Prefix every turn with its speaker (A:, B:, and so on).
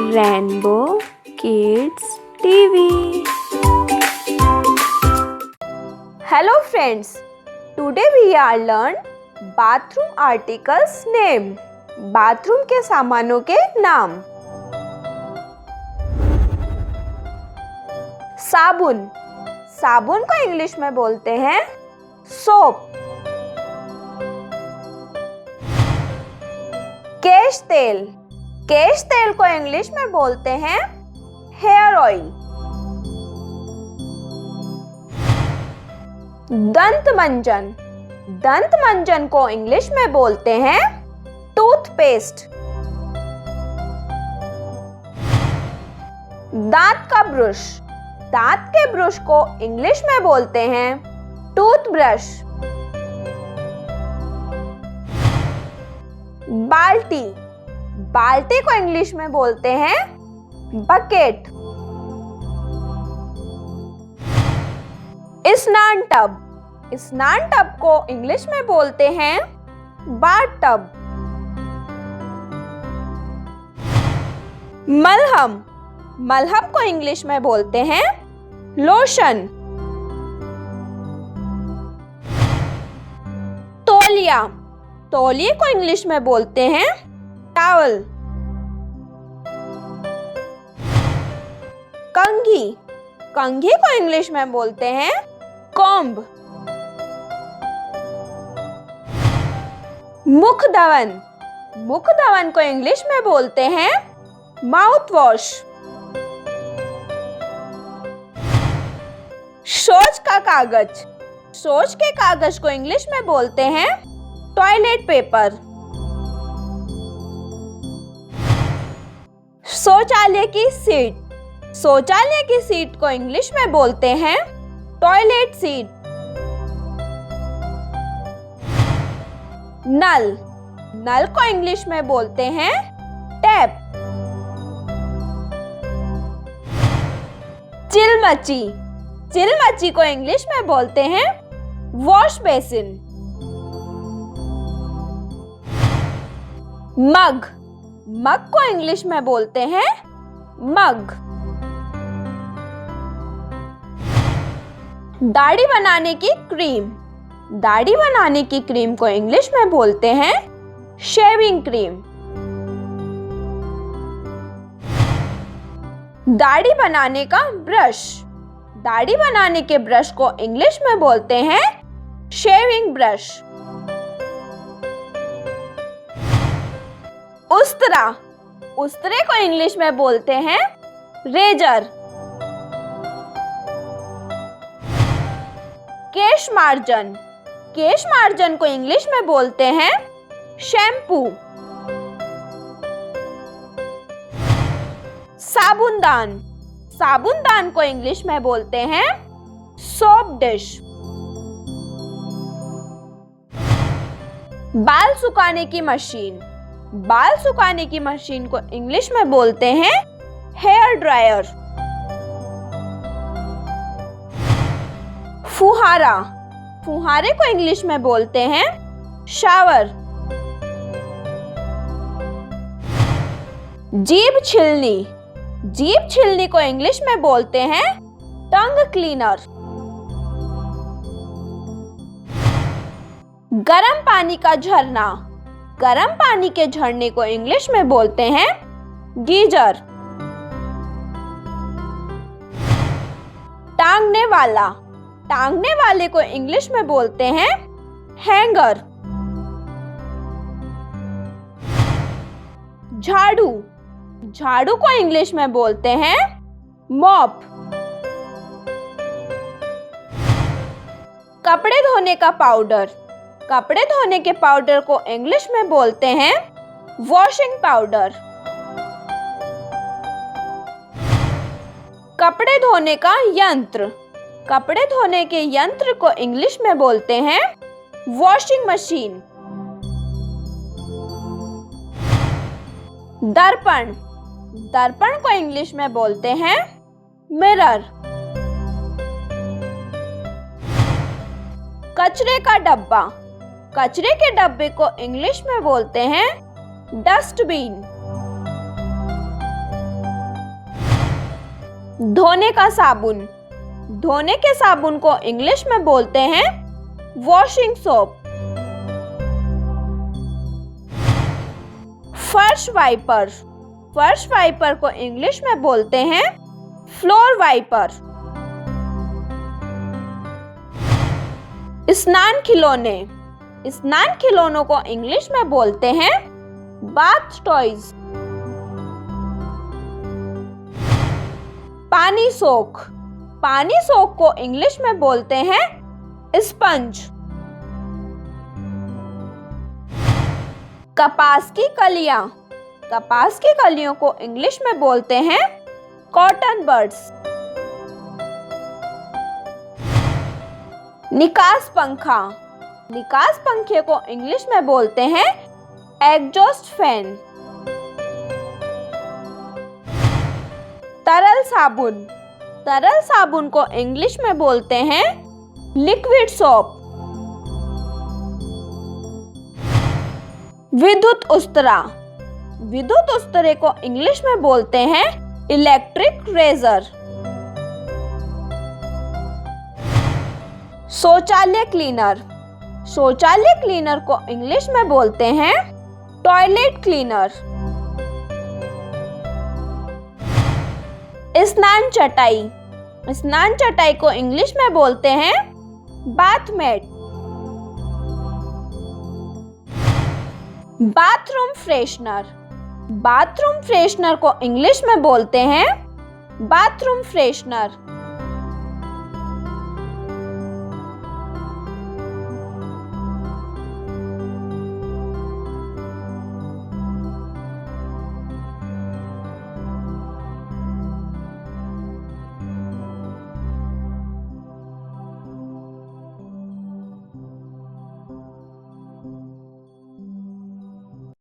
A: Rainbow Kids TV. Hello friends, today we are learn bathroom articles name. Bathroom के सामानों के नाम. साबुन. साबुन को इंग्लिश में बोलते हैं सोप. केश तेल. केश तेल को इंग्लिश में बोलते हैं हेयर ऑयल. दंत मंजन. दंत मंजन को इंग्लिश में बोलते हैं टूथपेस्ट. दांत का ब्रश. दांत के ब्रश को इंग्लिश में बोलते हैं टूथब्रश. बाल्टी. बाल्टी को इंग्लिश में बोलते हैं बकेट. स्नान टब. स्नान टब को इंग्लिश में बोलते हैं बाथ टब. मलहम. मलहम को इंग्लिश में बोलते हैं लोशन. तौलिया. तौलिए को इंग्लिश में बोलते हैं टॉवल. कंघी. कंघी को इंग्लिश में बोलते हैं कॉम्ब. मुख धवन. मुख धवन को इंग्लिश में बोलते हैं माउथ वॉश. शौच का कागज. शौच के कागज को इंग्लिश में बोलते हैं टॉयलेट पेपर. शौचालय की सीट. शौचालय की सीट को इंग्लिश में बोलते हैं टॉयलेट सीट. नल. नल को इंग्लिश में बोलते हैं टैप. चिलमची. चिलमची को इंग्लिश में बोलते हैं वॉश बेसिन. मग. मग को इंग्लिश में बोलते हैं मग. दाढ़ी बनाने की क्रीम. दाढ़ी बनाने की क्रीम को इंग्लिश में बोलते हैं शेविंग क्रीम. दाढ़ी बनाने का ब्रश. दाढ़ी बनाने के ब्रश को इंग्लिश में बोलते हैं शेविंग ब्रश. उस्तरा. उस्तरे को इंग्लिश में बोलते हैं रेजर. केश मार्जन. केश मार्जन को इंग्लिश में बोलते हैं शैम्पू. साबुनदान. साबुनदान को इंग्लिश में बोलते हैं सोप डिश. बाल सुखाने की मशीन. बाल सुखाने की मशीन को इंग्लिश में बोलते हैं हेयर ड्रायर. फुहारा. फुहारे को इंग्लिश में बोलते हैं शावर. जीभ छिलनी. जीभ छिलनी को इंग्लिश में बोलते हैं टंग क्लीनर. गर्म पानी का झरना. गर्म पानी के झरने को इंग्लिश में बोलते हैं गीजर. टांगने वाला. टांगने वाले को इंग्लिश में बोलते हैं हैंगर. झाड़ू. झाड़ू को इंग्लिश में बोलते हैं मॉप. कपड़े धोने का पाउडर. कपड़े धोने के पाउडर को इंग्लिश में बोलते हैं वॉशिंग पाउडर. कपड़े धोने का यंत्र. कपड़े धोने के यंत्र को इंग्लिश में बोलते हैं वॉशिंग मशीन. दर्पण. दर्पण को इंग्लिश में बोलते हैं मिरर. कचरे का डब्बा. कचरे के डब्बे को इंग्लिश में बोलते हैं डस्टबिन। धोने का साबुन। धोने के साबुन को इंग्लिश में बोलते हैं वॉशिंग सोप। फर्श वाइपर। फर्श वाइपर को इंग्लिश में बोलते हैं फ्लोर वाइपर। स्नान खिलौने। स्नान खिलौनों को इंग्लिश में बोलते हैं बाथ टॉयज। पानी सोख। पानी सोख को इंग्लिश में बोलते हैं स्पंज। कपास की कलियां। कपास की कलियों को इंग्लिश में बोलते हैं कॉटन बड्स। निकास पंखा। निकास पंखे को इंग्लिश में बोलते हैं एग्जॉस्ट फैन। तरल साबुन। तरल साबुन को इंग्लिश में बोलते हैं लिक्विड सोप। विद्युत उस्तरा। विद्युत उस्तरे को इंग्लिश में बोलते हैं इलेक्ट्रिक रेजर। शौचालय क्लीनर। शौचालय क्लीनर को इंग्लिश में बोलते हैं टॉयलेट क्लीनर। स्नान चटाई। स्नान चटाई को इंग्लिश में बोलते हैं bath mat. Bathroom freshener. Bathroom freshener को इंग्लिश में बोलते हैं बाथरूम फ्रेशनर।